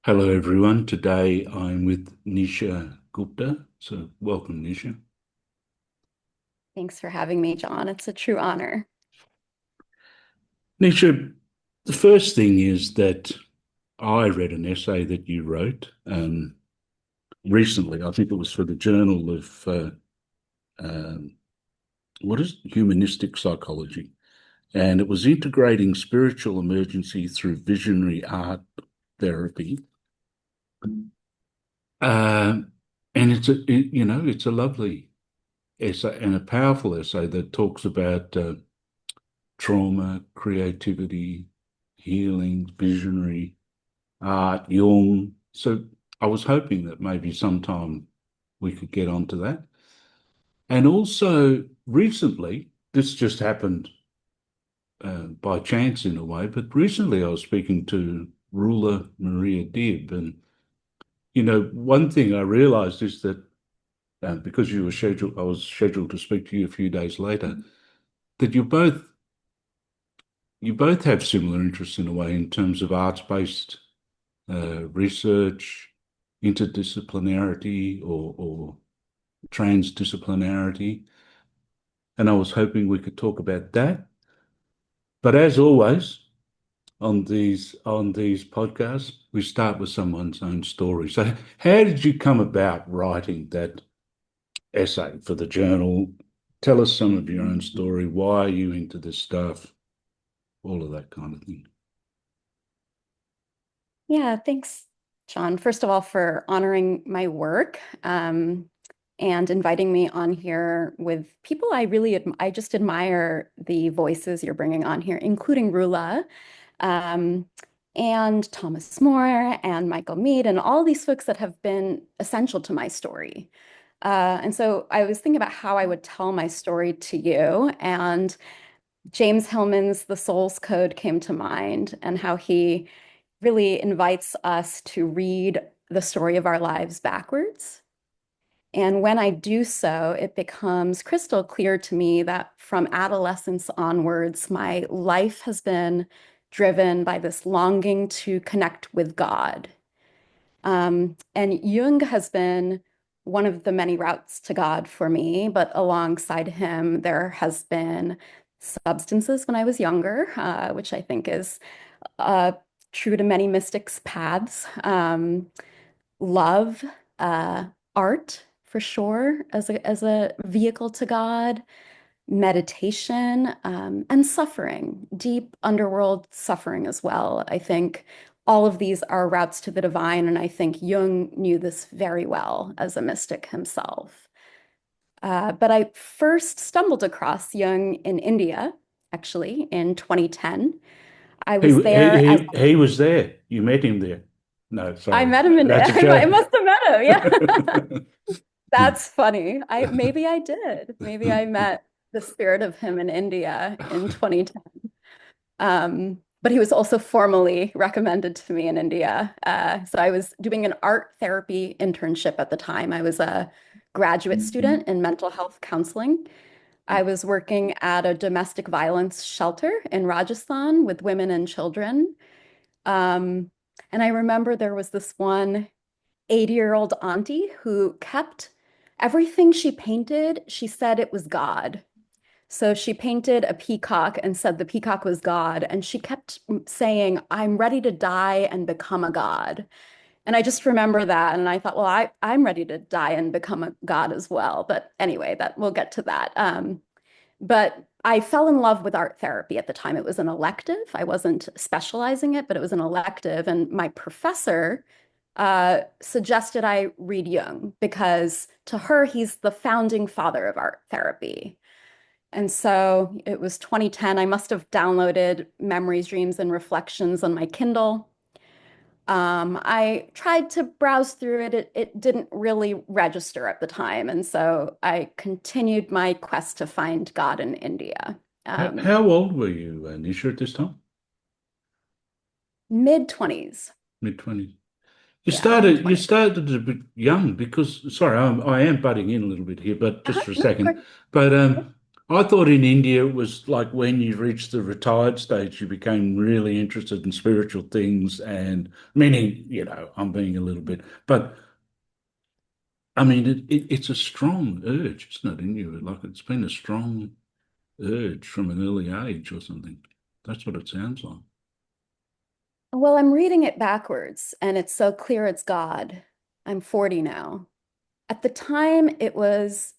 Hello, everyone. Today I'm with Nisha Gupta. So, welcome, Nisha. Thanks for having me, John. It's a true honor. Nisha, the first thing is that I read an essay that you wrote recently. I think it was for the Journal of um what is it? Humanistic Psychology, and it was integrating spiritual emergency through visionary art therapy. Um, and it's a lovely essay and a powerful essay that talks about trauma, creativity, healing, visionary, art, Jung. So I was hoping that maybe sometime we could get onto that. And also recently, this just happened by chance in a way, but recently I was speaking to Rula Maria Dibb, and one thing I realized is that because I was scheduled to speak to you a few days later, that you both have similar interests in a way in terms of arts-based research, interdisciplinarity or transdisciplinarity. And I was hoping we could talk about that. But as always, on these podcasts, we start with someone's own story. So how did you come about writing that essay for the journal? Tell us some of your own story. Why are you into this stuff? All of that kind of thing. Yeah, thanks, John. First of all, for honoring my work and inviting me on here with people I just admire the voices you're bringing on here, including Rula um, and Thomas More and Michael Mead and all these folks that have been essential to my story. And so I was thinking about how I would tell my story to you, and James Hillman's The Soul's Code came to mind, and how he really invites us to read the story of our lives backwards. And when I do so, it becomes crystal clear to me that from adolescence onwards, my life has been driven by this longing to connect with God. And Jung has been one of the many routes to God for me, but alongside him, there has been substances when I was younger, which I think is uh, true to many mystics' paths. Love, uh, art for sure as a vehicle to God, meditation, and suffering, deep underworld suffering as well. I think all of these are routes to the divine, and I think Jung knew this very well as a mystic himself. But I first stumbled across Jung in India, actually, in 2010. I He, was he, there as he, he was there. You met him there. No, I sorry. met him in, That's a I joke. must have met him. Yeah. That's funny. Maybe I did. Maybe I met the spirit of him in India in 2010. But he was also formally recommended to me in India. So I was doing an art therapy internship at the time. I was a graduate student in mental health counseling. I was working at a domestic violence shelter in Rajasthan with women and children. Um, and I remember there was this one 80-year-old auntie who kept everything she painted, she said it was God. So she painted a peacock and said the peacock was God. And she kept saying, I'm ready to die and become a God. And I just remember that. And I thought, well, I'm ready to die and become a God as well. But anyway, that we'll get to that. But I fell in love with art therapy at the time. It was an elective. I wasn't specializing it, but it was an elective. And my professor suggested I read Jung because to her, he's the founding father of art therapy. And so it was 2010. I must have downloaded Memories, Dreams, and Reflections on my Kindle. I tried to browse through it. It didn't really register at the time. And so I continued my quest to find God in India. How old were you, Nisha, at this time? Mid 20s. Mid 20s. You Yeah, mid started you 20s. started a bit young because sorry, I am butting in a little bit here, but just for a No, of second. course. But Yep. I thought in India it was like when you reached the retired stage, you became really interested in spiritual things and meaning, I'm being a little bit, but I mean, it's a strong urge, isn't it, in you? Like it's been a strong urge from an early age or something. That's what it sounds like. Well, I'm reading it backwards, and it's so clear it's God. I'm 40 now. At the time, it was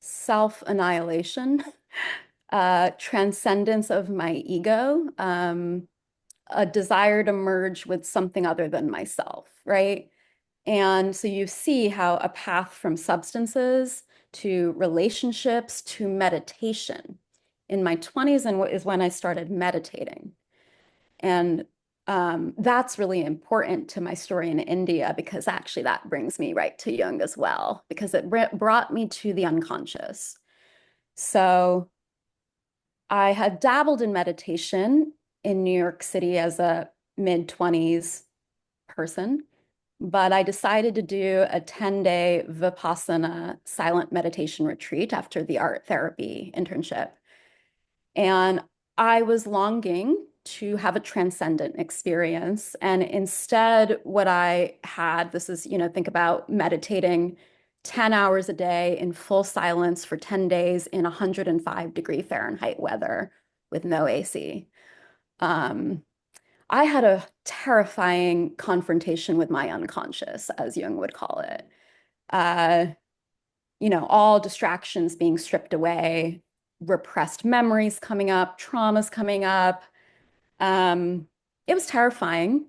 self-annihilation, transcendence of my ego, a desire to merge with something other than myself, right? And so you see how a path from substances to relationships to meditation. In my 20s and is when I started meditating. And that's really important to my story in India because actually that brings me right to Jung as well, because it brought me to the unconscious. So I had dabbled in meditation in New York City as a mid-20s person, but I decided to do a 10-day Vipassana silent meditation retreat after the art therapy internship. And I was longing to have a transcendent experience. And instead, what I had, this is, think about meditating 10 hours a day in full silence for 10 days in 105-degree Fahrenheit weather with no AC. Um, I had a terrifying confrontation with my unconscious, as Jung would call it. Uh, all distractions being stripped away, repressed memories coming up, traumas coming up. It was terrifying.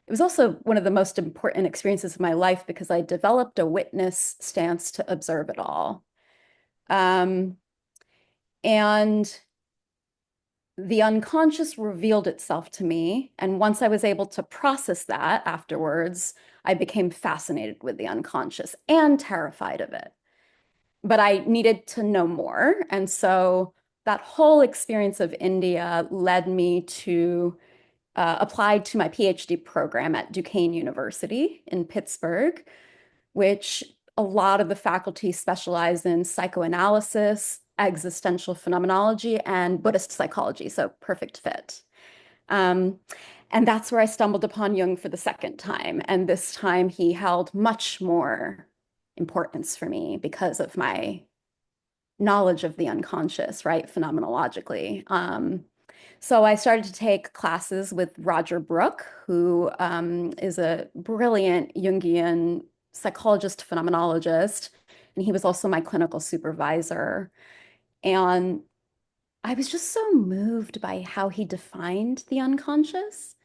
It was also one of the most important experiences of my life because I developed a witness stance to observe it all. Um, and the unconscious revealed itself to me. And once I was able to process that afterwards, I became fascinated with the unconscious and terrified of it. But I needed to know more. And so that whole experience of India led me to apply to my PhD program at Duquesne University in Pittsburgh, which a lot of the faculty specialize in psychoanalysis, existential phenomenology, and Buddhist psychology. So perfect fit. Um, and that's where I stumbled upon Jung for the second time. And this time he held much more importance for me because of my knowledge of the unconscious, right? Phenomenologically. So I started to take classes with Roger Brooke, who is a brilliant Jungian psychologist, phenomenologist, and he was also my clinical supervisor. And I was just so moved by how he defined the unconscious,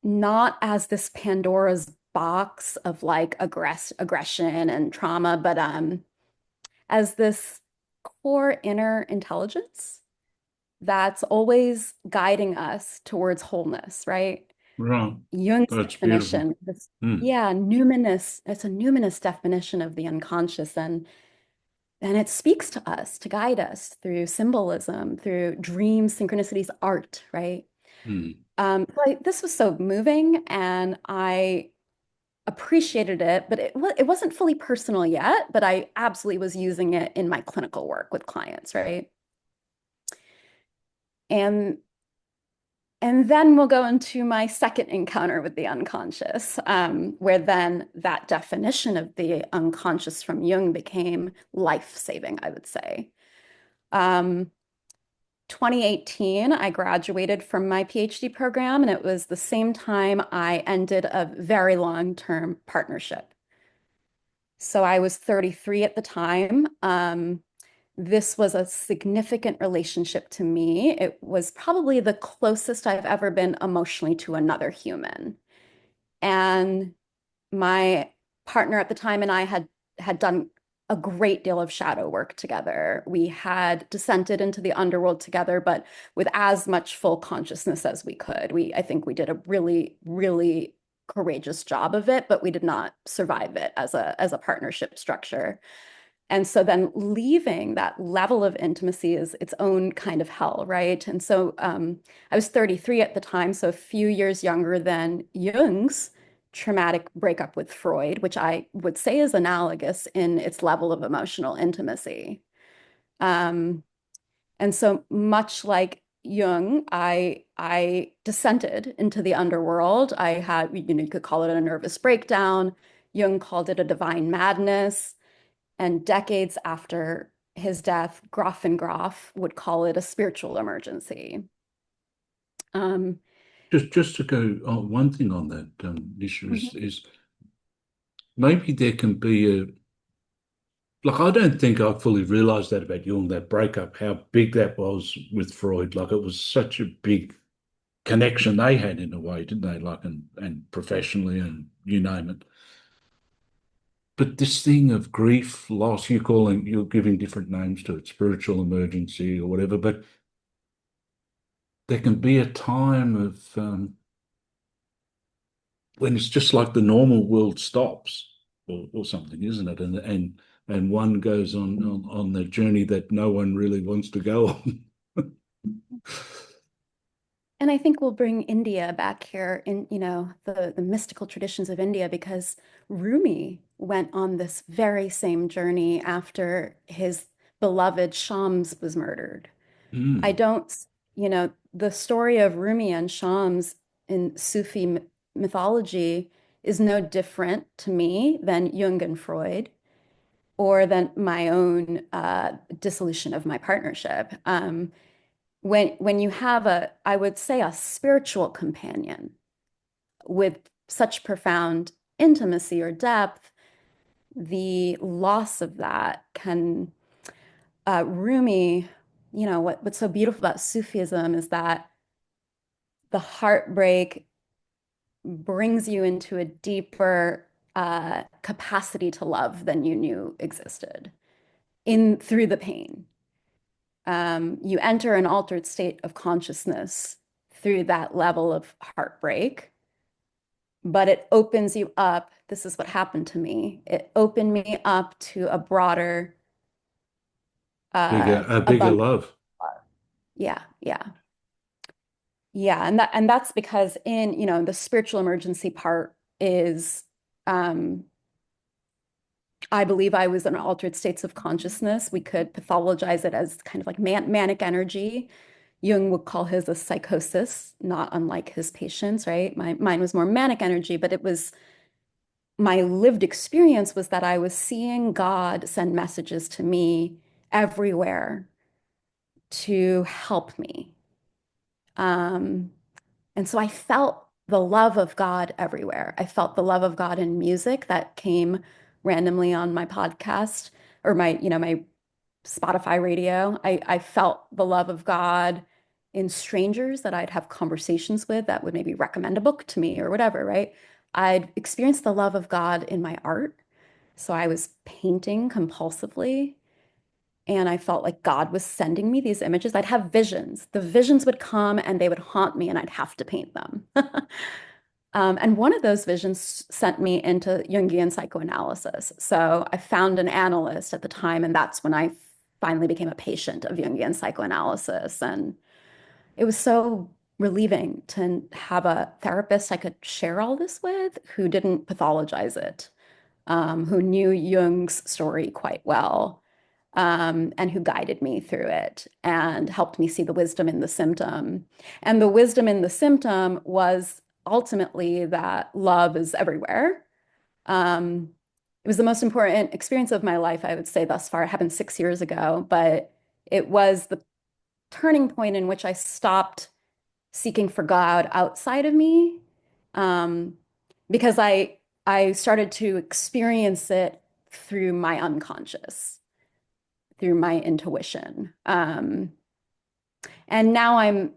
not as this Pandora's box of like aggression and trauma, but as this core inner intelligence that's always guiding us towards wholeness, right? Right. Jung's That's beautiful. definition, this, Hmm. yeah, numinous, it's a numinous definition of the unconscious. And it speaks to us to guide us through symbolism, through dreams, synchronicities, art, right? Hmm. This was so moving and I appreciated it, but it wasn't fully personal yet, but I absolutely was using it in my clinical work with clients, right? And And then we'll go into my second encounter with the unconscious, where then that definition of the unconscious from Jung became life-saving, I would say. Um, 2018, I graduated from my PhD program, and it was the same time I ended a very long-term partnership. So I was 33 at the time. This was a significant relationship to me. It was probably the closest I've ever been emotionally to another human. And my partner at the time and I had done a great deal of shadow work together. We had descended into the underworld together, but with as much full consciousness as we could. I think we did a really, really courageous job of it, but we did not survive it as a partnership structure. And so then leaving that level of intimacy is its own kind of hell, right? And so I was 33 at the time, so a few years younger than Jung's traumatic breakup with Freud, which I would say is analogous in its level of emotional intimacy. And so much like Jung, I descended into the underworld. I had, you could call it a nervous breakdown. Jung called it a divine madness. And decades after his death, Groff and Groff would call it a spiritual emergency. Um, Just to go on one thing on that, Nisha, mhm. is maybe there can be a like I don't think I fully realized that about Jung, that breakup, how big that was with Freud. Like it was such a big connection they had in a way, didn't they? Like and professionally and you name it. But this thing of grief, loss, you're giving different names to it, spiritual emergency or whatever. But there can be a time of when it's just like the normal world stops or something, isn't it? And one goes on the journey that no one really wants to go on. And I think we'll bring India back here in, the mystical traditions of India because Rumi went on this very same journey after his beloved Shams was murdered. I Mm. don't, the story of Rumi and Shams in Sufi mythology is no different to me than Jung and Freud or than my own dissolution of my partnership. When you have I would say a spiritual companion with such profound intimacy or depth, the loss of that can Rumi, what's so beautiful about Sufism is that the heartbreak brings you into a deeper capacity to love than you knew existed in through the pain. You enter an altered state of consciousness through that level of heartbreak, but it opens you up. This is what happened to me. It opened me up to a broader, A bigger abundant love. love. Yeah, yeah. Yeah, and that's because in, the spiritual emergency part is um I believe I was in altered states of consciousness. We could pathologize it as kind of like manic energy. Jung would call his a psychosis, not unlike his patients, right? Mine was more manic energy, but it was my lived experience was that I was seeing God send messages to me everywhere to help me. Um, And so I felt the love of God everywhere. I felt the love of God in music that came randomly on my podcast or my Spotify radio. I felt the love of God in strangers that I'd have conversations with that would maybe recommend a book to me or whatever, right? I'd experienced the love of God in my art. So I was painting compulsively. And I felt like God was sending me these images. I'd have visions. The visions would come and they would haunt me, and I'd have to paint them. And one of those visions sent me into Jungian psychoanalysis. So I found an analyst at the time, and that's when I finally became a patient of Jungian psychoanalysis. And it was so relieving to have a therapist I could share all this with who didn't pathologize it, who knew Jung's story quite well, and who guided me through it and helped me see the wisdom in the symptom. And the wisdom in the symptom was ultimately that love is everywhere. Um, it was the most important experience of my life, I would say, thus far. It happened 6 years ago, but it was the turning point in which I stopped seeking for God outside of me, um, because I started to experience it through my unconscious, through my intuition. And now I'm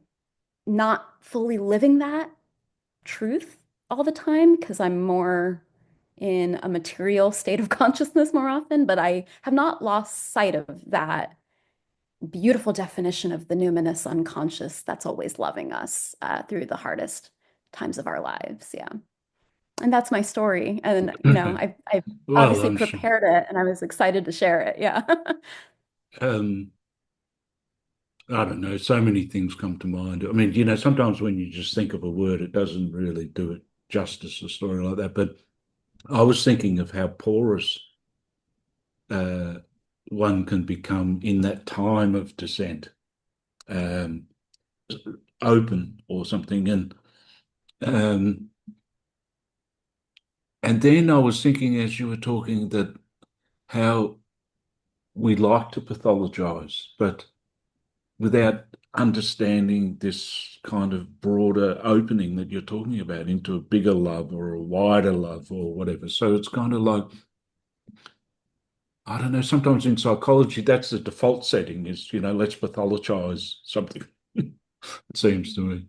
not fully living that truth all the time because I'm more in a material state of consciousness more often, but I have not lost sight of that beautiful definition of the numinous unconscious that's always loving us through the hardest times of our lives. Yeah. And that's my story. And, I've Well, obviously I'm sure. prepared it and I was excited to share it. Yeah. Um, I don't know. So many things come to mind. I mean, sometimes when you just think of a word, it doesn't really do it justice, a story like that. But I was thinking of how porous uh, one can become in that time of descent. um, open or something. Um, and then I was thinking as you were talking that how we like to pathologize, but without understanding this kind of broader opening that you're talking about into a bigger love or a wider love or whatever. So it's kind of like, I don't know, sometimes in psychology, that's the default setting is, let's pathologize something, it seems to me.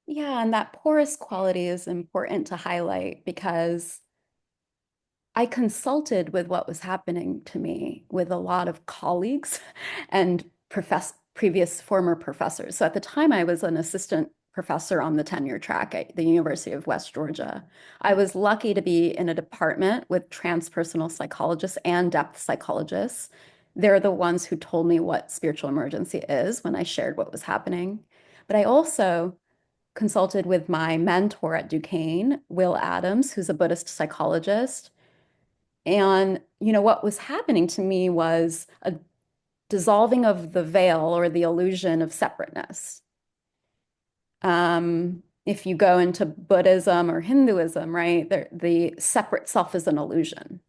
Yeah, and that porous quality is important to highlight because I consulted with what was happening to me with a lot of colleagues and previous former professors. So at the time, I was an assistant professor on the tenure track at the University of West Georgia. I was lucky to be in a department with transpersonal psychologists and depth psychologists. They're the ones who told me what spiritual emergency is when I shared what was happening. But I also consulted with my mentor at Duquesne, Will Adams, who's a Buddhist psychologist. And, what was happening to me was a dissolving of the veil or the illusion of separateness. If you go into Buddhism or Hinduism, right, the separate self is an illusion.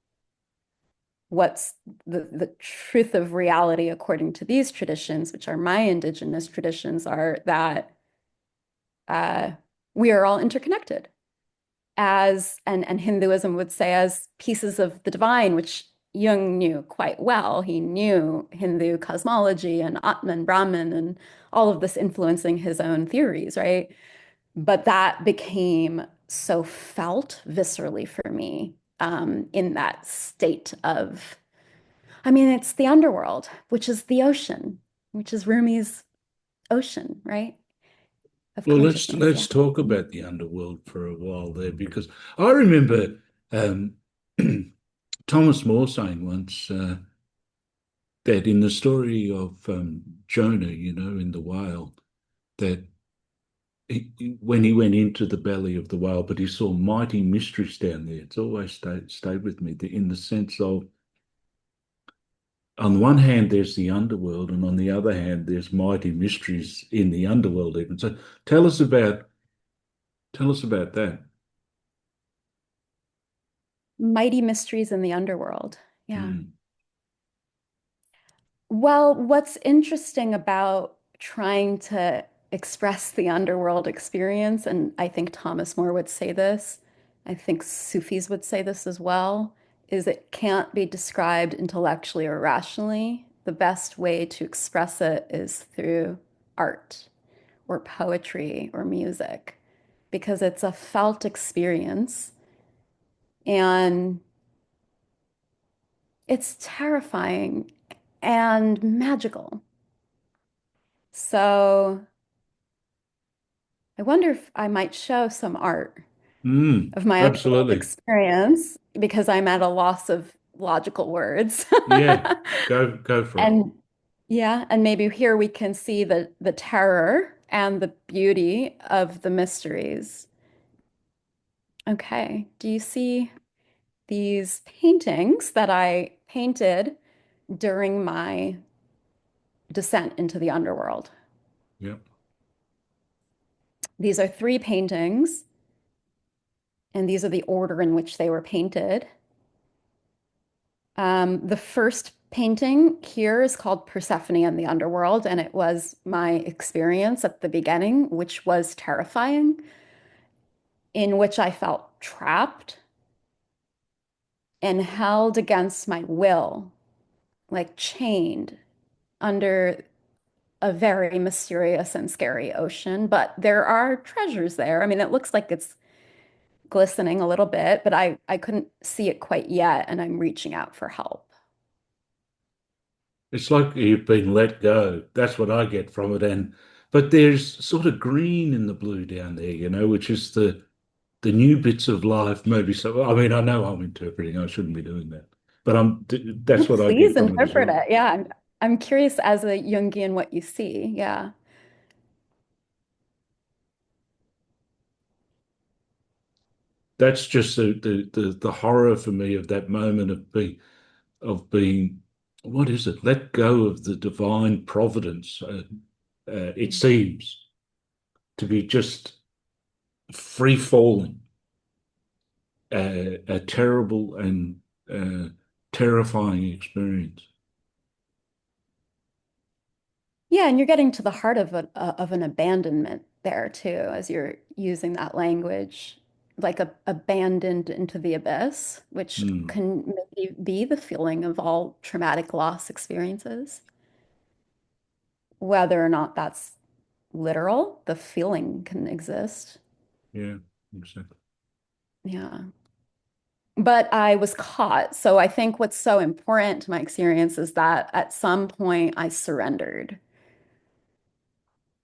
What's the truth of reality according to these traditions, which are my indigenous traditions, are that uh, we are all interconnected as and Hinduism would say as pieces of the divine, which Jung knew quite well. He knew Hindu cosmology and Atman, Brahman, and all of this influencing his own theories, right? But that became so felt viscerally for me in that state of, I mean, it's the underworld, which is the ocean, which is Rumi's ocean, right? Of Well, let's consciousness. Yeah. let's talk about the underworld for a while there, because I remember um, Thomas More saying once that in the story of Jonah, in the whale, that when he went into the belly of the whale, but he saw mighty mysteries down there. It's always stayed with me in the sense of, on one hand, there's the underworld, and on the other hand, there's mighty mysteries in the underworld even. So tell us about tell us about that. Mighty mysteries in the underworld. Yeah. Mm. Well, what's interesting about trying to express the underworld experience, and I think Thomas More would say this, I think Sufis would say this as well, is it can't be described intellectually or rationally. The best way to express it is through art or poetry or music, because it's a felt experience and it's terrifying and magical. So I wonder if I might show some art Mm. of my underworld Absolutely. experience because I'm at a loss of logical words. Yeah. Go for it. And yeah, and maybe here we can see the terror and the beauty of the mysteries. Okay, do you see these paintings that I painted during my descent into the underworld? Yeah. These are three paintings, and these are the order in which they were painted. The first painting here is called Persephone and the Underworld, and it was my experience at the beginning, which was terrifying, in which I felt trapped and held against my will, like chained under a very mysterious and scary ocean. But there are treasures there. I mean, it looks like it's glistening a little bit, but I couldn't see it quite yet, and I'm reaching out for help. It's like you've been let go. That's what I get from it. But there's sort of green in the blue down there, which is the new bits of life, maybe. So, I mean, I know I'm interpreting. I shouldn't be doing that, but No, that's what I get please from it as interpret well. it. Yeah, I'm curious as a Jungian what you see. Yeah. That's just the horror for me of that moment of being what is it? Let go of the divine providence. It seems to be just free falling, a terrible and uh, terrifying experience. Yeah, and you're getting to the heart of an abandonment there too, as you're using that language, like abandoned into the abyss, which Hmm. can maybe be the feeling of all traumatic loss experiences. Whether or not that's literal, the feeling can exist. Yeah, exactly. Yeah. But I was caught. So I think what's so important to my experience is that at some point I surrendered.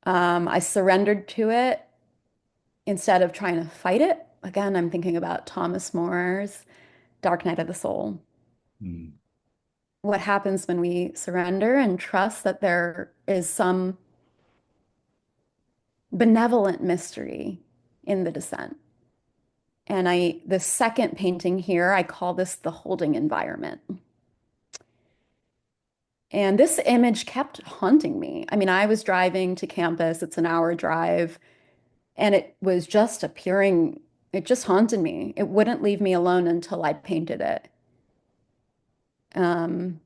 I surrendered to it instead of trying to fight it. Again, I'm thinking about Thomas More's Dark Night of the Soul. Hmm. What happens when we surrender and trust that there is some benevolent mystery in the descent? And the second painting here, I call this the holding environment. And this image kept haunting me. I mean, I was driving to campus, it's an hour drive, and it was just appearing, it just haunted me. It wouldn't leave me alone until I painted it. Um,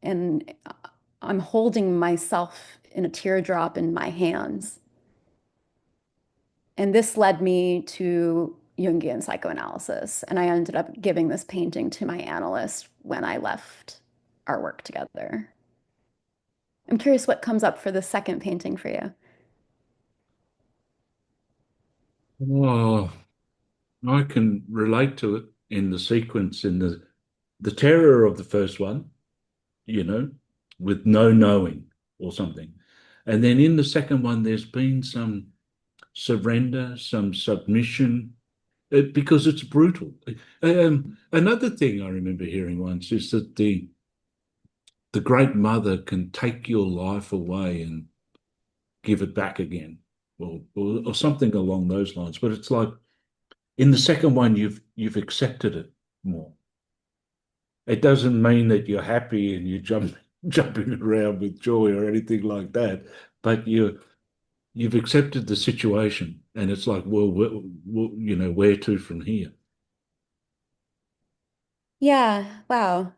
and I'm holding myself in a teardrop in my hands. And this led me to Jungian psychoanalysis. And I ended up giving this painting to my analyst when I left our work together. I'm curious what comes up for the second painting for you. Oh, I can relate to it in the sequence, in the terror of the first one, you know, with no knowing or something. And then in the second one, there's been some surrender, some submission, because it's brutal. Another thing I remember hearing once is that the great mother can take your life away and give it back again, or something along those lines. But it's like in the second one, you've accepted it more. It doesn't mean that you're happy and you're jumping around with joy or anything like that, but you've accepted the situation, and it's like, well, where to from here? Yeah, wow.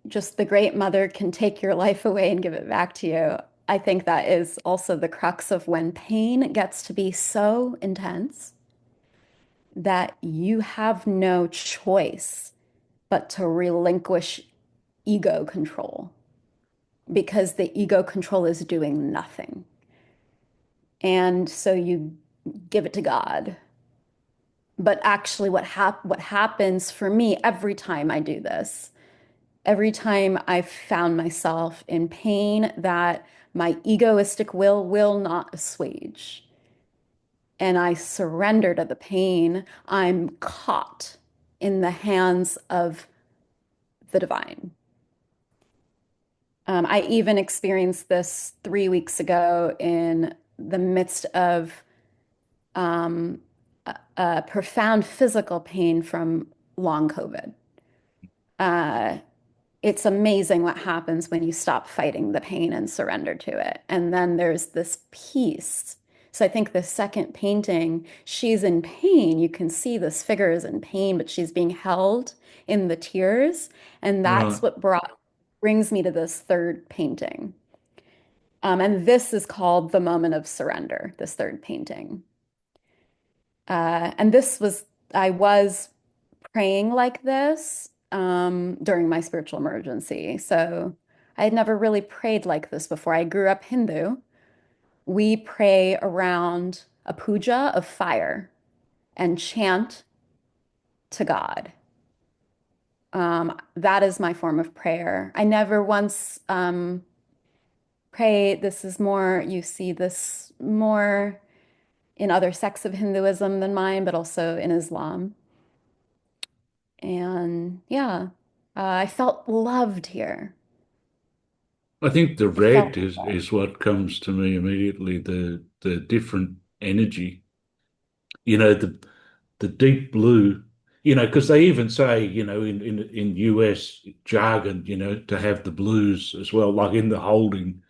Just the great mother can take your life away and give it back to you. I think that is also the crux of when pain gets to be so intense that you have no choice but to relinquish ego control because the ego control is doing nothing. And so you give it to God. But actually, what happens for me every time I do this, every time I've found myself in pain that my egoistic will not assuage, and I surrender to the pain, I'm caught in the hands of the divine. I even experienced this 3 weeks ago in the midst of um, a profound physical pain from long COVID. Uh, it's amazing what happens when you stop fighting the pain and surrender to it. And then there's this peace. So I think the second painting, she's in pain. You can see this figure is in pain, but she's being held in the tears. And Right. that's what brings me to this third painting. And this is called The Moment of Surrender, this third painting. And I was praying like this during my spiritual emergency. So I had never really prayed like this before. I grew up Hindu. We pray around a puja of fire and chant to God. That is my form of prayer. I never once pray. This is more, you see this more in other sects of Hinduism than mine, but also in Islam. And yeah, I felt loved here. I think the I felt red is what comes to me immediately, the different energy. The deep blue because they even say, in US jargon, to have the blues as well, like in the holding,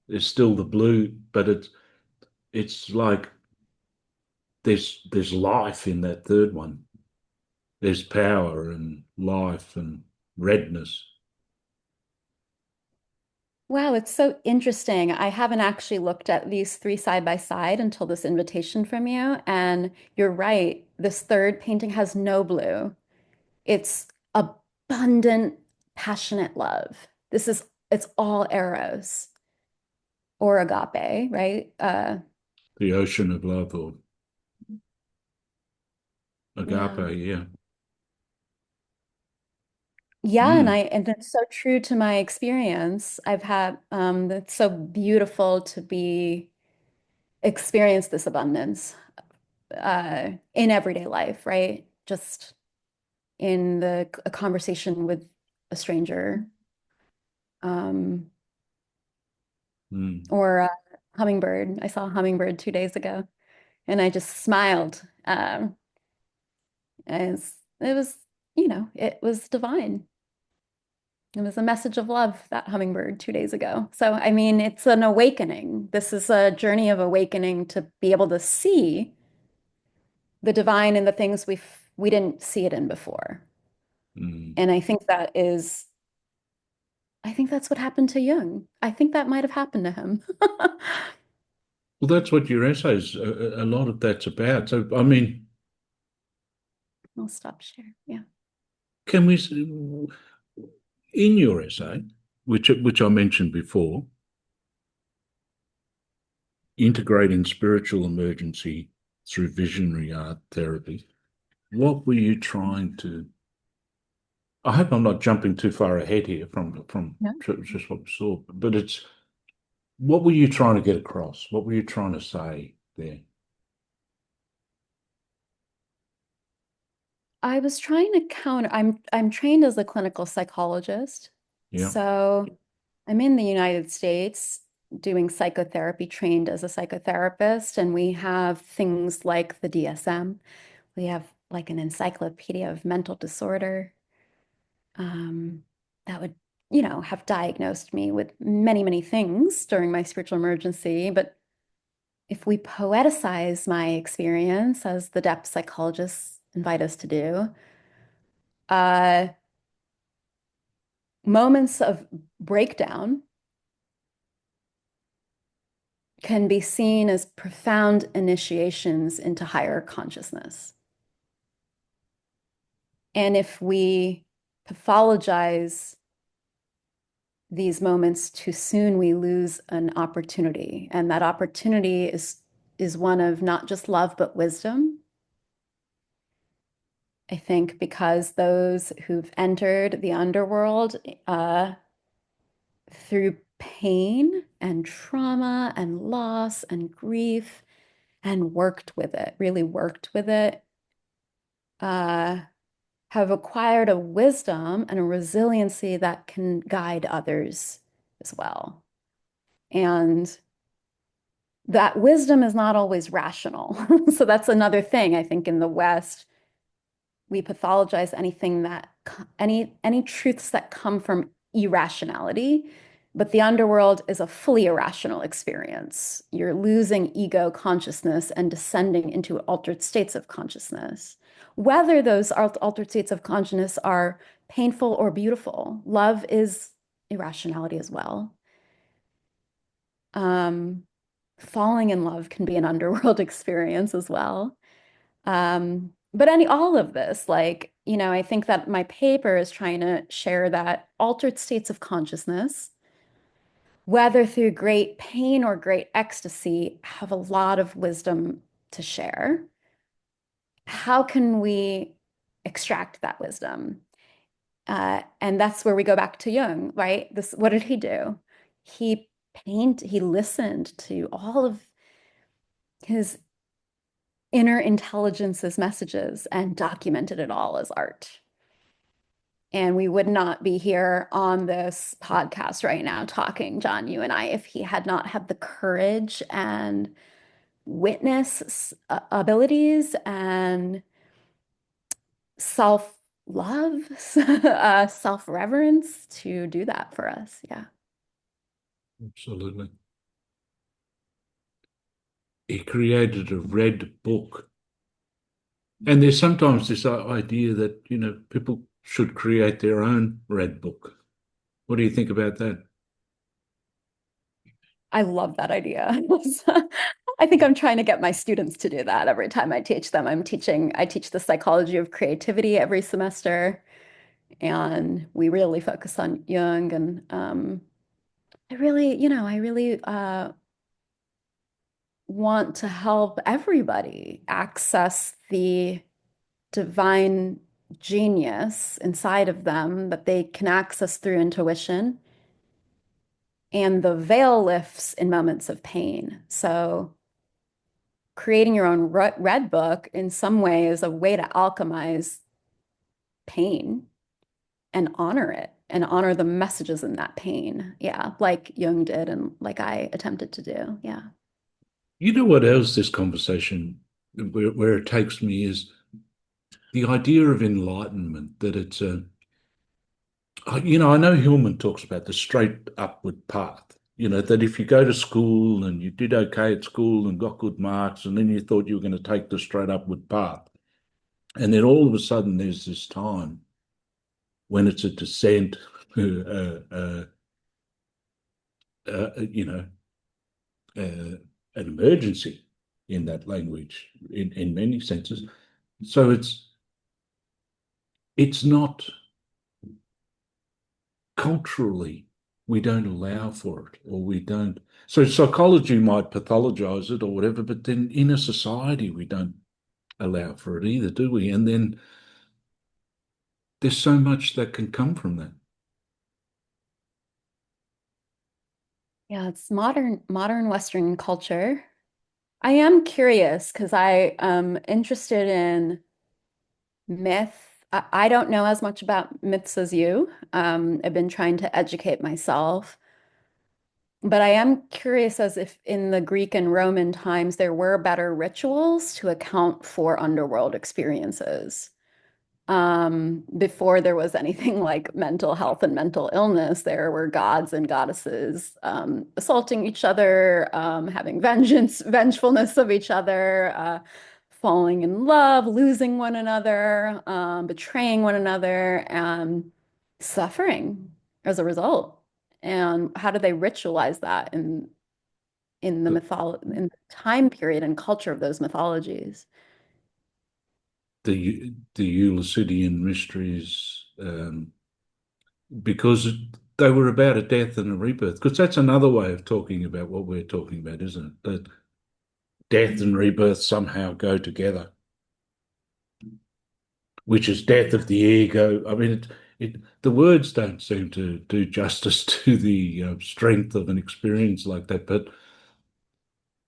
there's still the blue, but it's like there's life in that third one. There's power and life and redness. Wow, it's so interesting. I haven't actually looked at these three side by side until this invitation from you. And you're right, this third painting has no blue. It's abundant, passionate love. It's all eros or agape, right? The ocean of love or Yeah. agape, yeah. Yeah, Mm, and it's so true to my experience. I've had it's so beautiful to be experience this abundance in everyday life, right? Just in a conversation with a stranger, um, mm. or a hummingbird. I saw a hummingbird 2 days ago, and I just smiled. As it was, it was divine. It was a message of love, that hummingbird 2 days ago. So, I mean, it's an awakening. This is a journey of awakening to be able to see the divine in the things we didn't see it in before. Mm. And I think that's what happened to Jung. I think that might have happened to him. Well, that's what your essay's a lot of that's about. So, I mean, I'll stop share. Yeah. can we, in your essay, which I mentioned before, integrating spiritual emergency through visionary art therapy, what were you trying to? I hope I'm not jumping too far ahead here from Yeah. just what we saw, but it's what were you trying to get across? What were you trying to say there? I was trying to counter, I'm trained as a clinical psychologist. Yeah. So I'm in the United States doing psychotherapy, trained as a psychotherapist, and we have things like the DSM. We have like an encyclopedia of mental disorder um, that would, have diagnosed me with many, many things during my spiritual emergency. But if we poeticize my experience, as the depth psychologists invite us to do, uh, moments of breakdown can be seen as profound initiations into higher consciousness. And if we pathologize these moments too soon, we lose an opportunity. And that opportunity is one of not just love, but wisdom. I think because those who've entered the underworld through pain and trauma and loss and grief and worked with it, really worked with it, uh, have acquired a wisdom and a resiliency that can guide others as well. And that wisdom is not always rational. So that's another thing I think in the West, we pathologize anything that any truths that come from irrationality, but the underworld is a fully irrational experience. You're losing ego consciousness and descending into altered states of consciousness. Whether those altered states of consciousness are painful or beautiful, love is irrationality as well. Um, Falling in love can be an underworld experience as well. But all of this, like, I think that my paper is trying to share that altered states of consciousness, whether through great pain or great ecstasy, have a lot of wisdom to share. How can we extract that wisdom? And that's where we go back to Jung, right? What did he do? He listened to all of his inner intelligence's messages and documented it all as art. And we would not be here on this podcast right now talking, John, you and I, if he had not had the courage and witness abilities and self-love, self-reverence to do that for us. Yeah. Absolutely. He created a red book. And there's sometimes this idea that, people should create their own red book. What do you think about that? I love that idea. I think I'm trying to get my students to do that every time I teach them. I teach the psychology of creativity every semester, and we really focus on Jung. And I really want to help everybody access the divine genius inside of them that they can access through intuition. And the veil lifts in moments of pain. So creating your own red book in some way is a way to alchemize pain and honor it and honor the messages in that pain. Yeah, like Jung did and like I attempted to do. Yeah. You know what else this conversation, where it takes me, is the idea of enlightenment, that it's a, I know Hillman talks about the straight upward path. That if you go to school and you did okay at school and got good marks, and then you thought you were going to take the straight upward path, and then all of a sudden there's this time when it's a descent, you know, an emergency in that language in many senses. So it's not culturally, we don't allow for it, or we don't. So psychology might pathologize it or whatever, but then in a society we don't allow for it either, do we? And then there's so much that can come from that. Yeah, it's modern Western culture. I am curious because I am interested in myth. I don't know as much about myths as you. I've been trying to educate myself. But I am curious as if in the Greek and Roman times there were better rituals to account for underworld experiences. Before there was anything like mental health and mental illness, there were gods and goddesses assaulting each other, having vengefulness of each other, falling in love, losing one another, betraying one another, and suffering as a result. And how do they ritualize that The, in the time period and culture of those mythologies? the Eleusinian mysteries, because they were about a death and a rebirth. Because that's another way of talking about what we're talking about, isn't it? That death and rebirth somehow go together, which is death of the ego. I mean, the words don't seem to do justice to the strength of an experience like that. But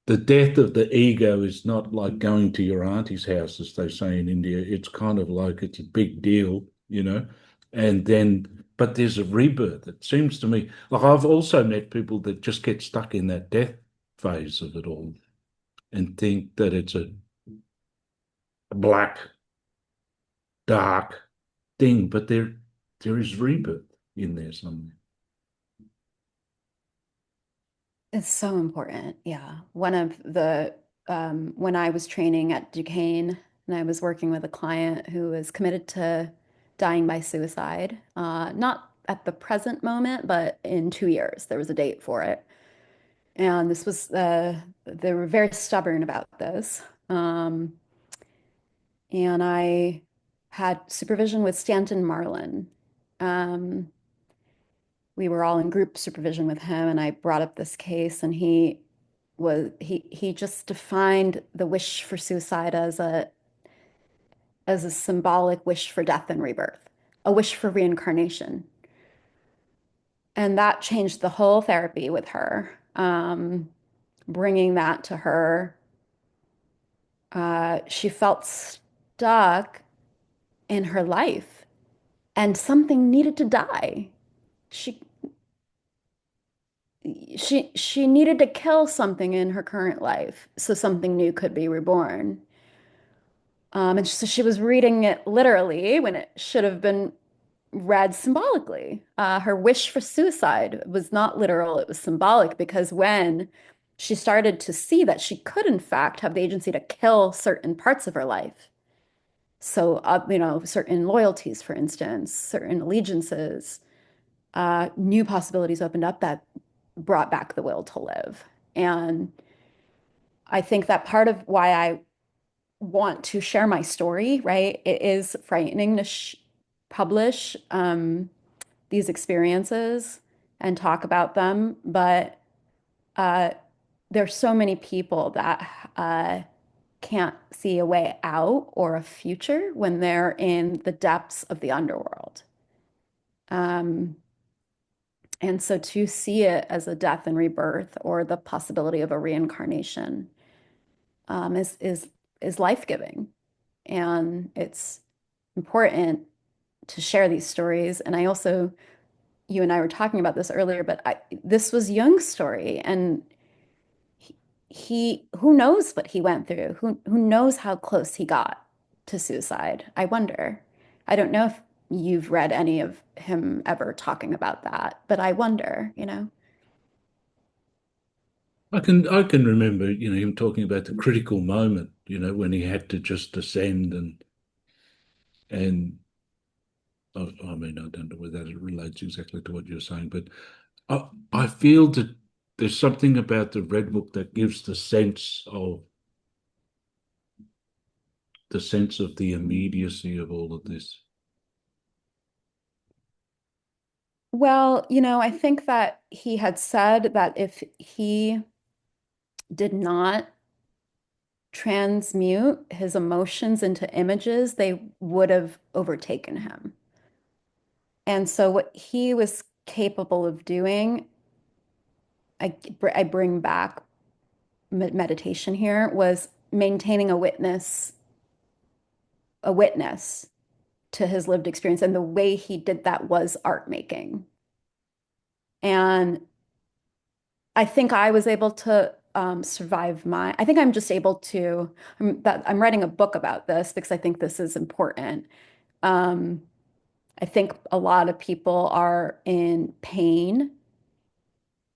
the death of the ego is not like going to your auntie's house, as they say in India. It's kind of like it's a big deal. And then, but there's a rebirth. It seems to me, like I've also met people that just get stuck in that death phase of it all and think that it's a black, dark thing, but there is rebirth in there somewhere. It's so important. Yeah. When I was training at Duquesne and I was working with a client who was committed to dying by suicide, not at the present moment, but in 2 years, there was a date for it. And they were very stubborn about this. And I had supervision with Stanton Marlin. Um, we were all in group supervision with him, and I brought up this case, and he just defined the wish for suicide as a symbolic wish for death and rebirth, a wish for reincarnation. And that changed the whole therapy with her. Bringing that to her, she felt stuck in her life, and something needed to die. She she needed to kill something in her current life so something new could be reborn. And so she was reading it literally when it should have been read symbolically. Her wish for suicide was not literal, it was symbolic because when she started to see that she could, in fact, have the agency to kill certain parts of her life. So, certain loyalties, for instance, certain allegiances, new possibilities opened up that brought back the will to live. And I think that part of why I want to share my story, right? It is frightening to publish these experiences and talk about them, but uh, there's so many people that can't see a way out or a future when they're in the depths of the underworld. Um, and so to see it as a death and rebirth or the possibility of a reincarnation um, is is is life-giving. And it's important to share these stories. And I also, you and I were talking about this earlier, but this was Jung's story, and who knows what he went through? Who knows how close he got to suicide? I wonder. I don't know if you've read any of him ever talking about that, but I wonder, you know. I can remember, him talking about the critical moment, when he had to just descend and I mean, I don't know whether that relates exactly to what you're saying, but I feel that there's something about the Red Book that gives the sense of the immediacy of all of this. Well, I think that he had said that if he did not transmute his emotions into images, they would have overtaken him. And so what he was capable of doing, I bring back meditation here, was maintaining a witness to his lived experience. And the way he did that was art making. And I think I was able to survive I think I'm just able to, I'm writing a book about this because I think this is important. Um, I think a lot of people are in pain.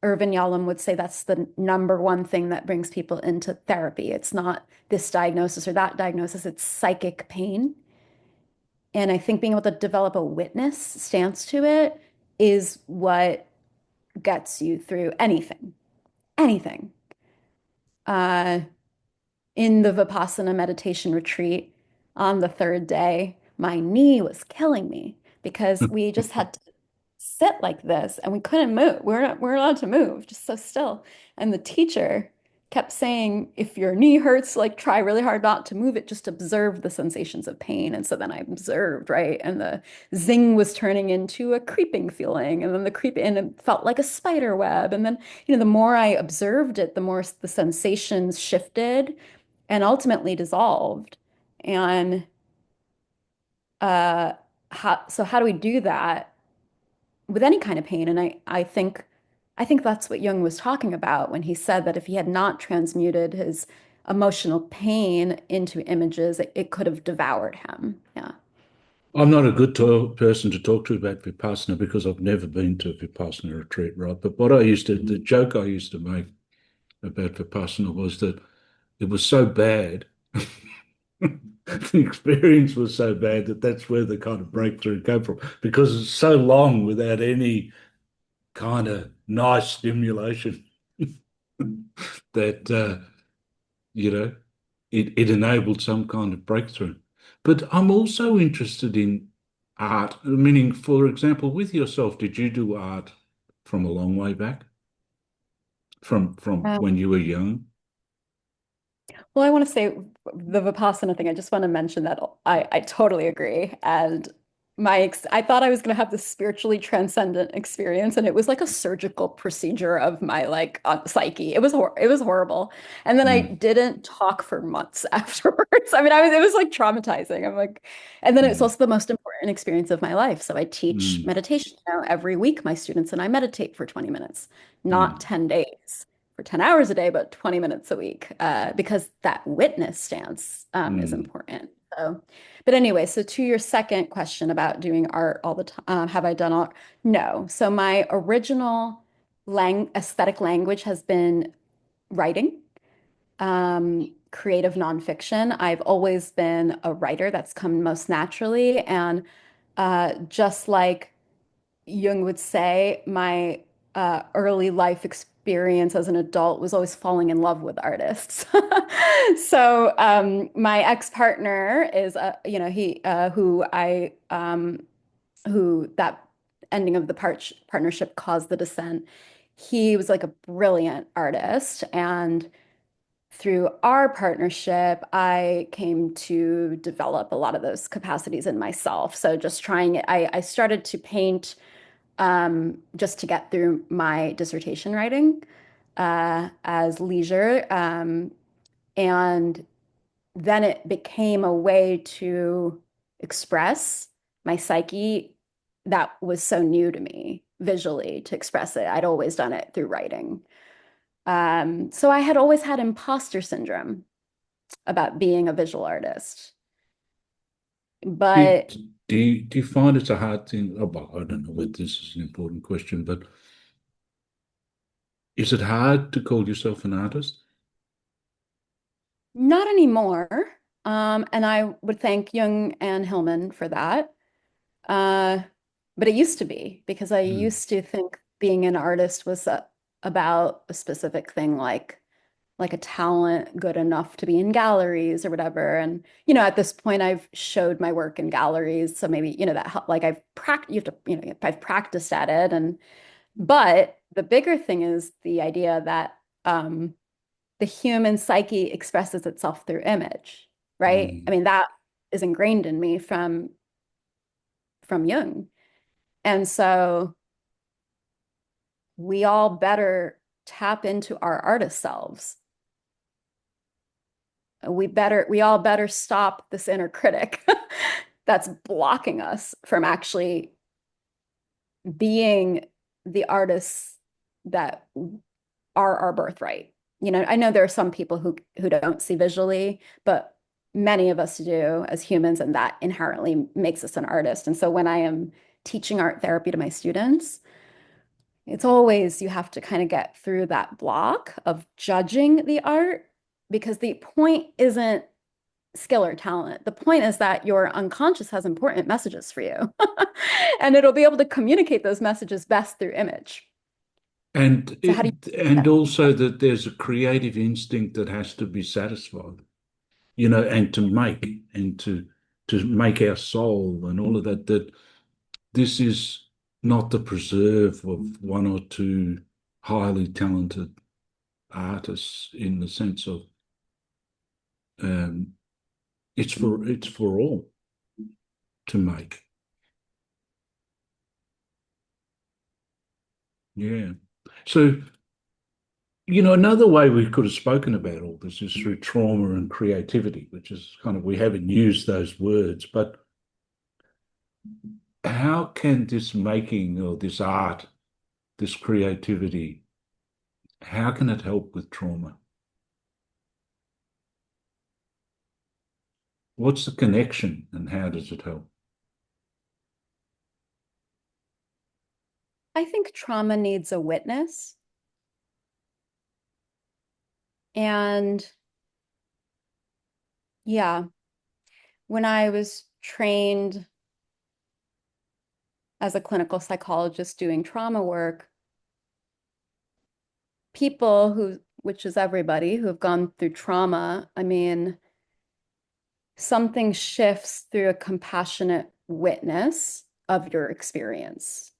Irvin Yalom would say that's the number one thing that brings people into therapy. It's not this diagnosis or that diagnosis, it's psychic pain. And I think being able to develop a witness stance to it is what gets you through anything, anything. Uh, in the Vipassana meditation retreat on the third day, my knee was killing me because we just had to sit like this and we couldn't move. We're allowed to move, just so still. And the teacher kept saying, if your knee hurts, like try really hard not to move it, just observe the sensations of pain. And so then I observed, right? And the zing was turning into a creeping feeling. And then and it felt like a spider web. And then, the more I observed it, the more the sensations shifted and ultimately dissolved. And uh how do we do that with any kind of pain? And I think that's what Jung was talking about when he said that if he had not transmuted his emotional pain into images, it could have devoured him. Yeah. I'm not a good person to talk to about Vipassana because I've never been to a Vipassana retreat, right? But the joke I used to make about Vipassana was that it was so bad, the experience was so bad that that's where the kind of breakthrough came from because it's so long without any kind of nice stimulation that you know it enabled some kind of breakthrough. But I'm also interested in art, meaning, for example, with yourself, did you do art from a long way back, from when you were young? Well, I want to say the Vipassana thing. I just want to mention that I totally agree. And I thought I was going to have this spiritually transcendent experience, and it was like a surgical procedure of my like psyche. It was horrible. And then I Mm, didn't talk for months afterwards. I mean, it was like traumatizing. I'm like, and then it's mm, also the most important experience of my life. So I teach mm, meditation now every week. My students and I meditate for 20 minutes, not mm, 10 days for 10 hours a day, but 20 minutes a week, because that witness stance is mm, important. So, but anyway, so to your second question about doing art all the time, have I done art? No. So my original aesthetic language has been writing, creative nonfiction. I've always been a writer. That's come most naturally. And just like Jung would say, my early life experience as an adult was always falling in love with artists. So my ex-partner is, he who that ending of the partnership caused the dissent. He was like a brilliant artist, and through our partnership, I came to develop a lot of those capacities in myself. So just trying it, I started to paint just to get through my dissertation writing as leisure. And then it became a way to express my psyche that was so new to me visually to express it. I'd always done it through writing. So I had always had imposter syndrome about being a visual artist. Do, But do you find it's a hard thing? Oh, well, I don't know whether this is an important question, but is it hard to call yourself an artist? not anymore. And I would thank Jung and Hillman for that. Uh, but it used to be because I Hmm. used to think being an artist was about a specific thing, like a talent good enough to be in galleries or whatever. And at this point, I've showed my work in galleries, so maybe like you have to I've practiced at it. And but the bigger thing is the idea that the human psyche expresses itself through image, right? I Mm. mean, that is ingrained in me from Jung. And so we all better tap into our artist selves. We all better stop this inner critic that's blocking us from actually being the artists that are our birthright. I know there are some people who don't see visually, but many of us do as humans, and that inherently makes us an artist. And so when I am teaching art therapy to my students, it's always you have to kind of get through that block of judging the art because the point isn't skill or talent. The point is that your unconscious has important messages for you, and it'll be able to communicate those messages best through image. And So how do you and that? also that there's a creative instinct that has to be satisfied, and to make our soul and all of that, that this is not the preserve of one or two highly talented artists in the sense of um, it's for all to make. Yeah. So, another way we could have spoken about all this is through trauma and creativity, which is kind of, we haven't used those words, but how can this making or this art, this creativity, how can it help with trauma? What's the connection and how does it help? I think trauma needs a witness. And yeah, when I was trained as a clinical psychologist doing trauma work, people which is everybody who have gone through trauma, I mean, something shifts through a compassionate witness of your experience.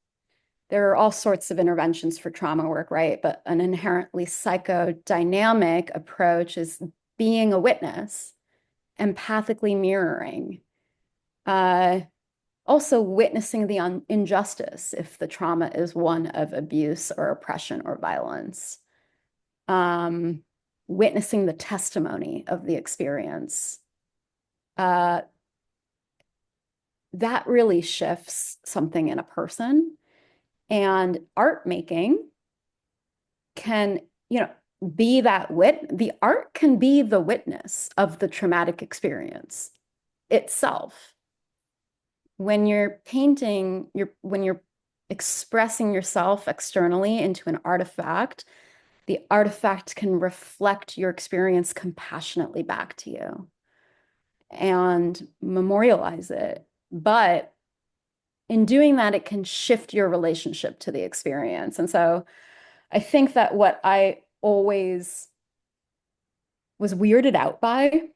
There are all sorts of interventions for trauma work, right? But an inherently psychodynamic approach is being a witness, empathically mirroring, uh, also witnessing the injustice if the trauma is one of abuse or oppression or violence, um, witnessing the testimony of the experience. Uh, that really shifts something in a person. And art making can, be that the art can be the witness of the traumatic experience. itself. When you're painting, when you're expressing yourself externally into an artifact, the artifact can reflect your experience compassionately back to you and memorialize it. But in doing that, it can shift your relationship to the experience. And so I think that what I always was weirded out by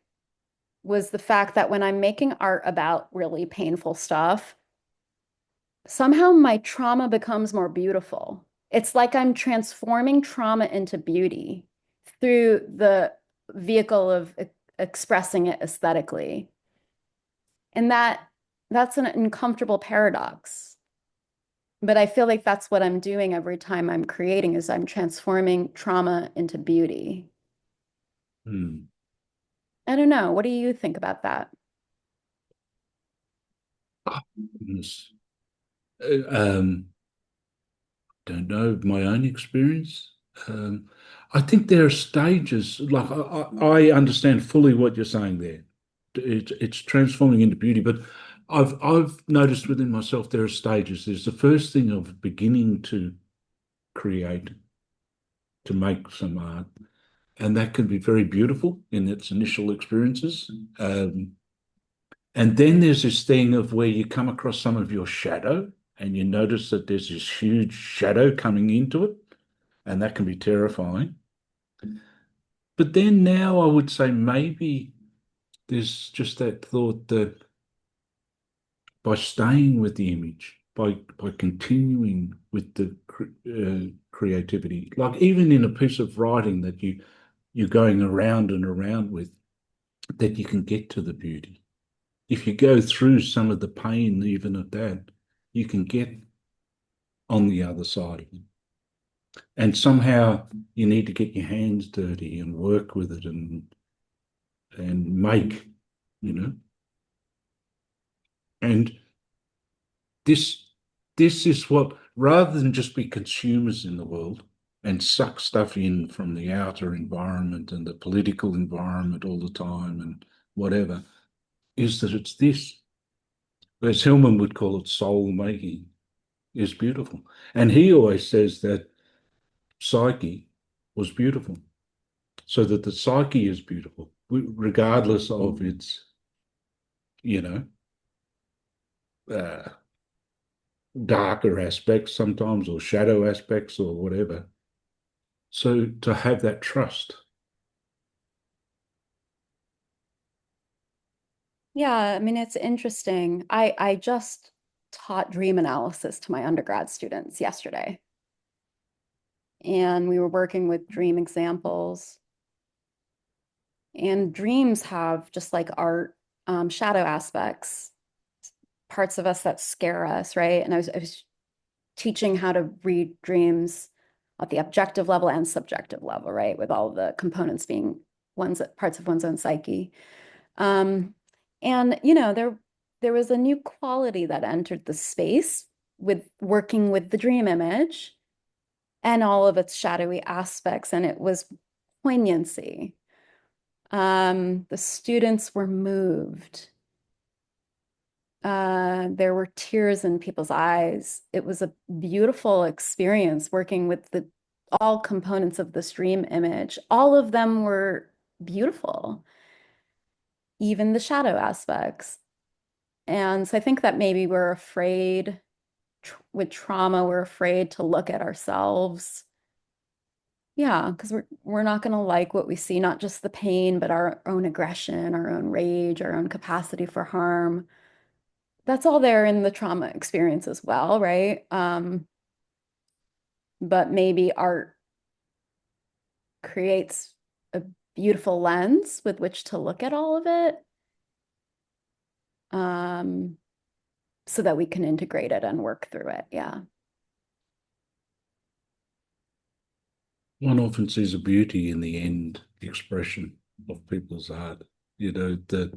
was the fact that when I'm making art about really painful stuff, somehow my trauma becomes more beautiful. It's like I'm transforming trauma into beauty through the vehicle of expressing it aesthetically. And that's an uncomfortable paradox. But I feel like that's what I'm doing every time I'm creating is I'm transforming trauma into beauty. Hmm. I don't know. What do you think about that? Oh, goodness. Uh, Um, don't know my own experience. Um, I think there are stages. Like I understand fully what you're saying there. It's transforming into beauty, but I've noticed within myself there are stages. There's the first thing of beginning to create, to make some art, and that can be very beautiful in its initial experiences. And then there's this thing of where you come across some of your shadow, and you notice that there's this huge shadow coming into it, and that can be terrifying. But then now I would say maybe there's just that thought that by staying with the image, by continuing with the creativity, like even in a piece of writing that you're going around and around with, that you can get to the beauty. If you go through some of the pain, even of that, you can get on the other side of it. And somehow you need to get your hands dirty and work with it and make, you know. And this this is what, rather than just be consumers in the world and suck stuff in from the outer environment and the political environment all the time and whatever, is that it's this, as Hillman would call it, soul making is beautiful. And he always says that psyche was beautiful, so that the psyche is beautiful, regardless of its, you know, uh, darker aspects sometimes or shadow aspects or whatever. So to have that trust. Yeah, I mean, it's interesting. I just taught dream analysis to my undergrad students yesterday, and we were working with dream examples. And dreams have, just like art, shadow aspects, parts of us that scare us, right? And I was teaching how to read dreams at the objective level and subjective level, right? With all the components being parts of one's own psyche. Um, and there was a new quality that entered the space with working with the dream image and all of its shadowy aspects, and it was poignancy. The students were moved. There were tears in people's eyes. It was a beautiful experience working with the all components of the stream image. All of them were beautiful, even the shadow aspects. And so I think that maybe we're afraid with trauma, we're afraid to look at ourselves. Yeah, because we're not going to like what we see, not just the pain, but our own aggression, our own rage, our own capacity for harm. That's all there in the trauma experience as well, right? But maybe art creates a beautiful lens with which to look at all of it, um, so that we can integrate it and work through it. Yeah. One often sees a beauty in the end expression of people's art. You know, that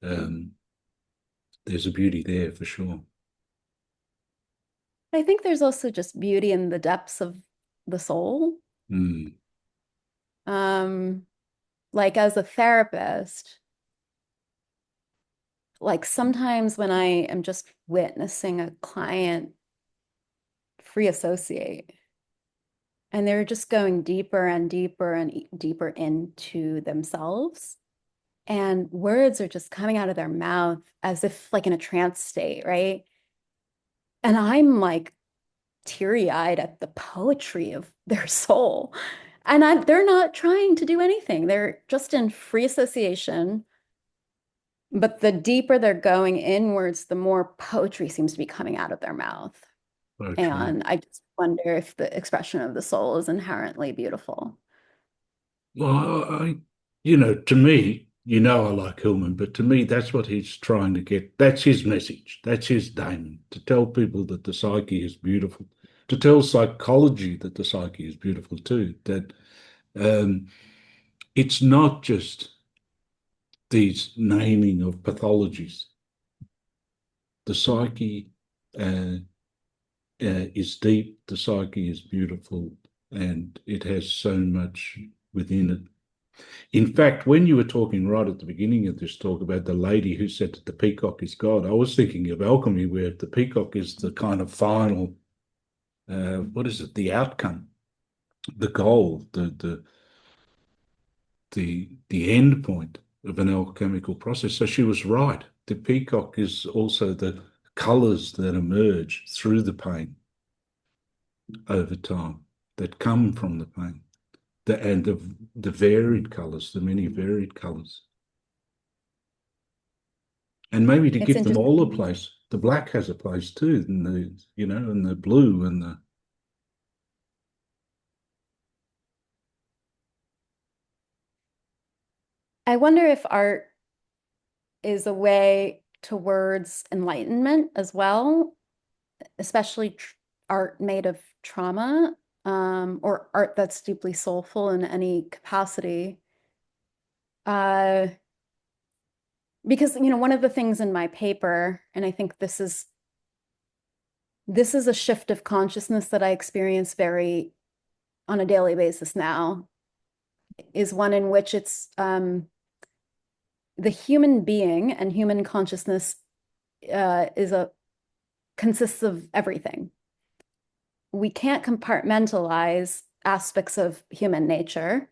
um, there's a beauty there for sure. I think there's also just beauty in the depths of the soul. Mm. Um, like as a therapist, like sometimes when I am just witnessing a client free associate and they're just going deeper and deeper and deeper into themselves, and words are just coming out of their mouth as if like in a trance state, right? And I'm like teary-eyed at the poetry of their soul. And they're not trying to do anything. They're just in free association. But the deeper they're going inwards, the more poetry seems to be coming out of their mouth. So true. And I just wonder if the expression of the soul is inherently beautiful. Well, to me, I like Hillman, but to me, that's what he's trying to get. That's his message. That's his daemon, to tell people that the psyche is beautiful, to tell psychology that the psyche is beautiful too, that um, it's not just these naming of pathologies. The psyche uh, is deep, the psyche is beautiful, and it has so much within it. In fact, when you were talking right at the beginning of this talk about the lady who said that the peacock is God, I was thinking of alchemy, where the peacock is the kind of final, what is it, the outcome, the goal, the end point of an alchemical process. So she was right. The peacock is also the colors that emerge through the pain over time, that come from the pain, and the varied colors, the many varied colors. And maybe to It's give them all a interesting. place. The black has a place too, and the blue and the I wonder if art is a way towards enlightenment as well, especially art made of trauma, or art that's deeply soulful in any capacity. Uh, because, one of the things in my paper, and I think this is a shift of consciousness that I experience very on a daily basis now, is one in which it's the human being and human consciousness is a consists of everything. We can't compartmentalize aspects of human nature.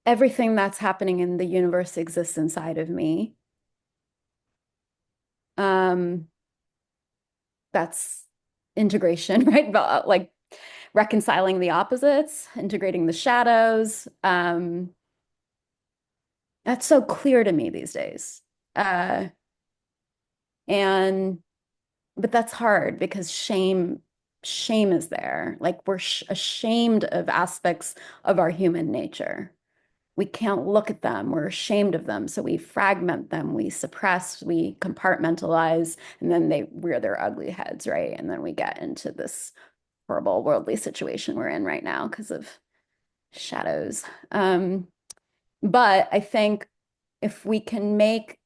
Everything that's happening in the universe exists inside of me. Um, that's integration, right? Like reconciling the opposites, integrating the shadows. That's so clear to me these days. Uh, and but that's hard because shame is there. Like we're sh ashamed of aspects of our human nature. We can't look at them. We're ashamed of them. So we fragment them, we suppress, we compartmentalize, and then they rear their ugly heads, right? And then we get into this horrible worldly situation we're in right now because of shadows. But I think if we can make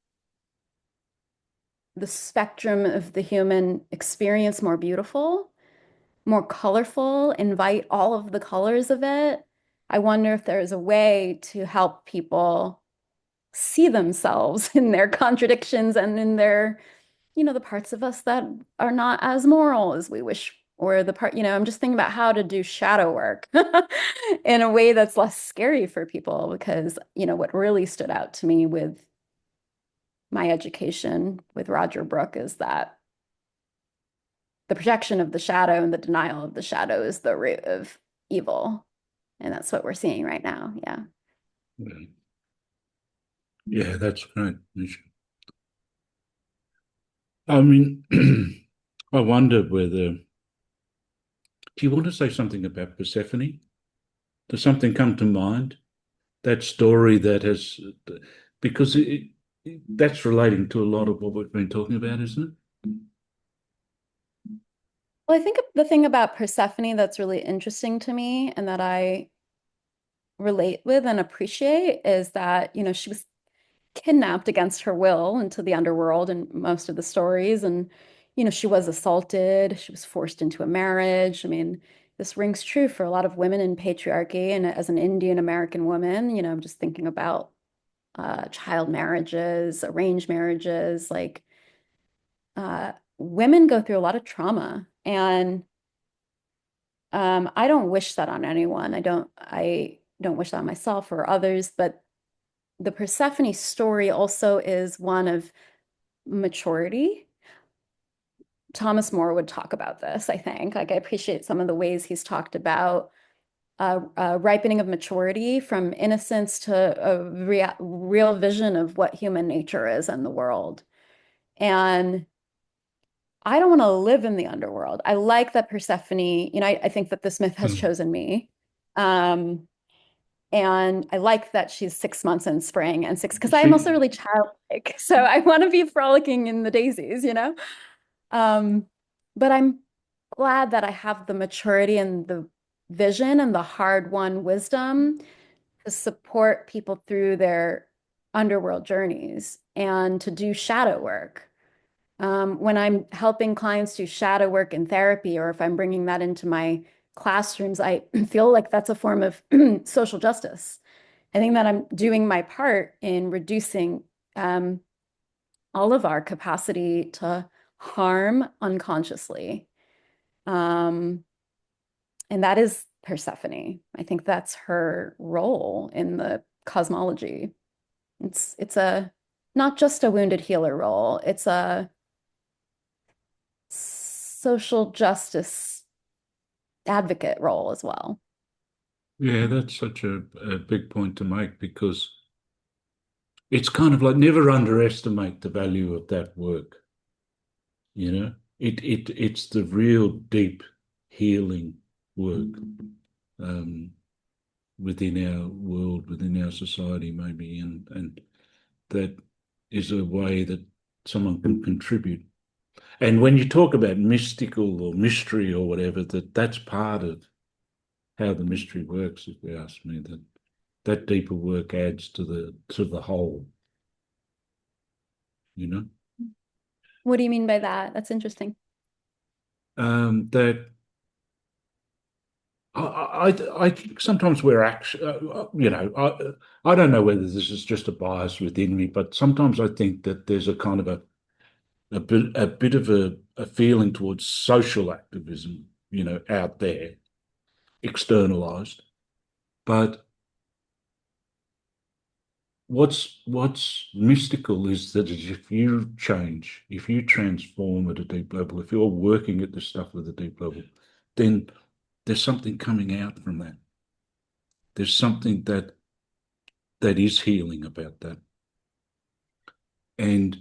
the spectrum of the human experience more beautiful, more colorful, invite all of the colors of it, I wonder if there's a way to help people see themselves in their contradictions and in their, the parts of us that are not as moral as we wish, or the part, I'm just thinking about how to do shadow work in a way that's less scary for people because, what really stood out to me with my education with Roger Brooke is that the projection of the shadow and the denial of the shadow is the root of evil. And that's what we're seeing right now. Yeah. yeah, that's great, Nisha. I mean, I wonder whether, do you want to say something about Persephone? Does something come to mind? That story that has, because that's relating to a lot of what we've been talking about, isn't it? Well, I think the thing about Persephone that's really interesting to me and that I relate with and appreciate is that, she was kidnapped against her will into the underworld in most of the stories. And, she was assaulted, she was forced into a marriage. I mean, this rings true for a lot of women in patriarchy. And as an Indian American woman, I'm just thinking about child marriages, arranged marriages, like women go through a lot of trauma, and I don't wish that on anyone. I don't wish that on myself or others, but the Persephone story also is one of maturity. Thomas More would talk about this, I think. Like, I appreciate some of the ways he's talked about ripening of maturity from innocence to a real vision of what human nature is in the world. And I don't want to live in the underworld. I like that Persephone, I think that this myth has Hmm. chosen me. Um, and I like that she's 6 months in spring and six, because I'm also She, really childlike. So I want to be frolicking in the daisies. Um, but I'm glad that I have the maturity and the vision and the hard-won wisdom to support people through their underworld journeys and to do shadow work. When I'm helping clients do shadow work in therapy, or if I'm bringing that into my classrooms, I feel like that's a form of social justice. I think that I'm doing my part in reducing um, all of our capacity to harm unconsciously. Um, and that is Persephone. I think that's her role in the cosmology. It's a not just a wounded healer role, it's a social justice advocate role as well. yeah, that's such a big point to make because it's kind of like never underestimate the value of that work. You know, it's the real deep healing work um, within our world, within our society, maybe, and that is a way that someone can contribute. And when you talk about mystical or mystery or whatever, that's part of how the mystery works, if you ask me, that deeper work adds to the whole, you know. What do you mean by that? That's interesting. That I think sometimes we're actually, I don't know whether this is just a bias within me, but sometimes I think that there's a kind of a bit of a feeling towards social activism, out there, externalized. But what's mystical is that if you change, if you transform at a deep level, if you're working at this stuff at a deep level, then there's something coming out from that. There's something that is healing about that. And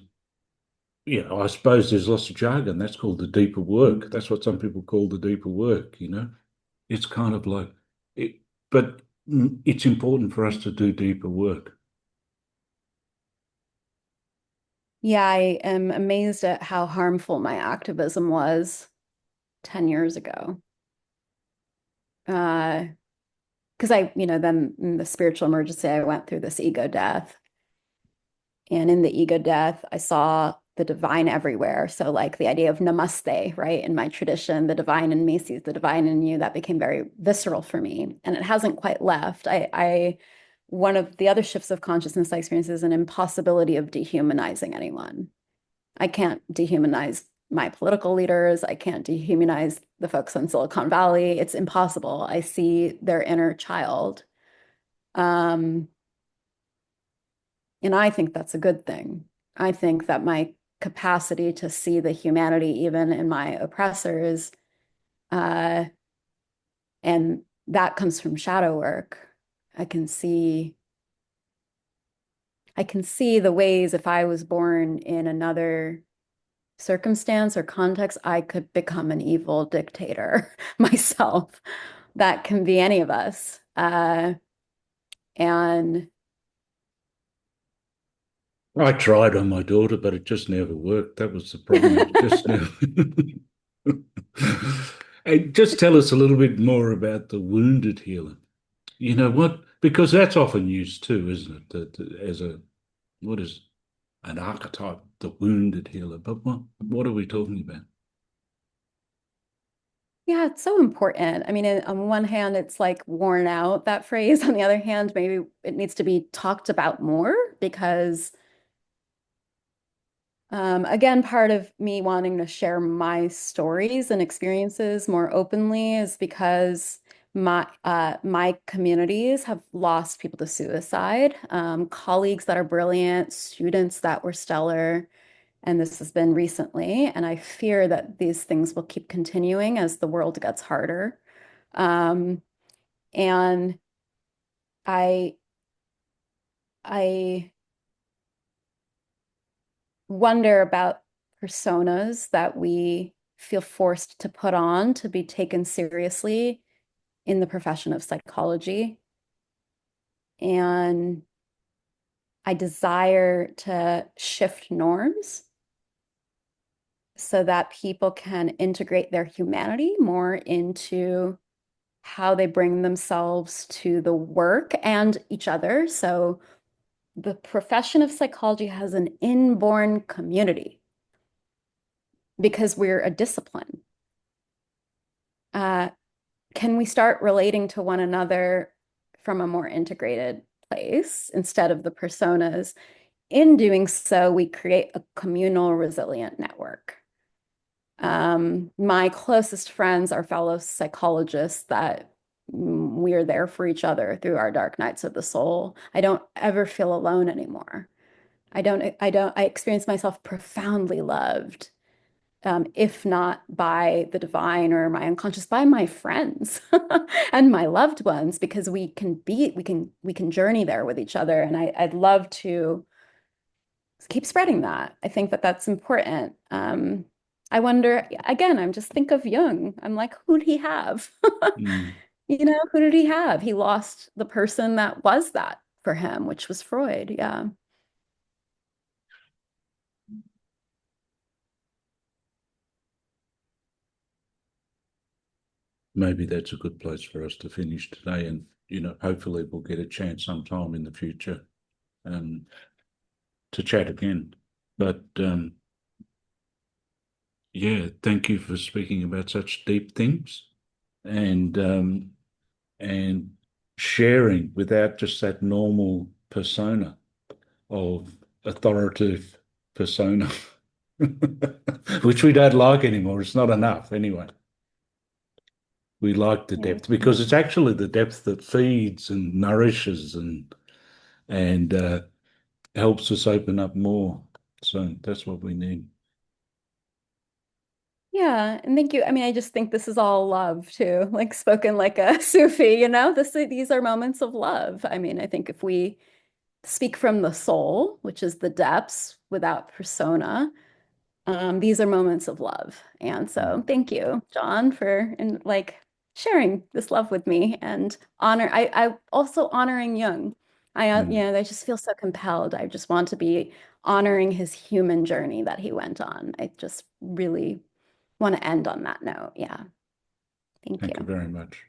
I suppose there's lots of jargon. That's called the deeper work. That's what some people call the deeper work. It's kind of like it, but it's important for us to do deeper work. Yeah, I am amazed at how harmful my activism was 10 years ago. Because then in the spiritual emergency, I went through this ego death. And in the ego death, I saw the divine everywhere. So, like the idea of namaste, right? In my tradition, the divine in me sees the divine in you. That became very visceral for me. And it hasn't quite left. One of the other shifts of consciousness I experience is an impossibility of dehumanizing anyone. I can't dehumanize my political leaders. I can't dehumanize the folks in Silicon Valley. It's impossible. I see their inner child. Um, and I think that's a good thing. I think that my capacity to see the humanity even in my oppressors, uh, and that comes from shadow work. I can see, I can see the ways if I was born in another circumstance or context, I could become an evil dictator myself. That can be any of us. And I tried on my daughter, but it just never worked. That was the problem. It just never. And just tell us a little bit more about the wounded healer. You know what? Because that's often used too, isn't it? As what is an archetype, the wounded healer. But what are we talking about? yeah, it's so important. I mean, on one hand, it's like worn out, that phrase. On the other hand, maybe it needs to be talked about more because again, part of me wanting to share my stories and experiences more openly is because my communities have lost people to suicide, colleagues that are brilliant, students that were stellar, and this has been recently. And I fear that these things will keep continuing as the world gets harder. Um, and I I wonder about personas that we feel forced to put on to be taken seriously in the profession of psychology. And I desire to shift norms so that people can integrate their humanity more into how they bring themselves to the work and each other. So the profession of psychology has an inborn community because we're a discipline. Uh, can we start relating to one another from a more integrated place instead of the personas? In doing so, we create a communal, resilient network. My closest friends are fellow psychologists that we are there for each other through our dark nights of the soul. I don't ever feel alone anymore. I experience myself profoundly loved, if not by the divine or my unconscious, by my friends and my loved ones, because we can journey there with each other. And I'd love to keep spreading that. I think that that's important. I wonder, again, I'm just think of Jung. I'm like, who did he have? Mm. Who did he have? He lost the person that was that for him, which was Freud. Yeah. Maybe that's a good place for us to finish today. And, hopefully we'll get a chance sometime in the future um, to chat again. But yeah, thank you for speaking about such deep things and and sharing without just that normal persona of authoritative persona, which we don't like anymore. It's not enough anyway. We like the Yeah. depth because it's actually the depth that feeds and nourishes and helps us open up more. So that's what we need. Yeah, and thank you. I mean, I just think this is all love too, like spoken like a Sufi, these are moments of love. I mean, I think if we speak from the soul, which is the depths without persona, these are moments of love. And Mm, so thank you, John, for sharing this love with me and I also honoring Jung. mm. I just feel so compelled. I just want to be honoring his human journey that he went on. I just really want to end on that note. Yeah. Thank Thank you you. very much.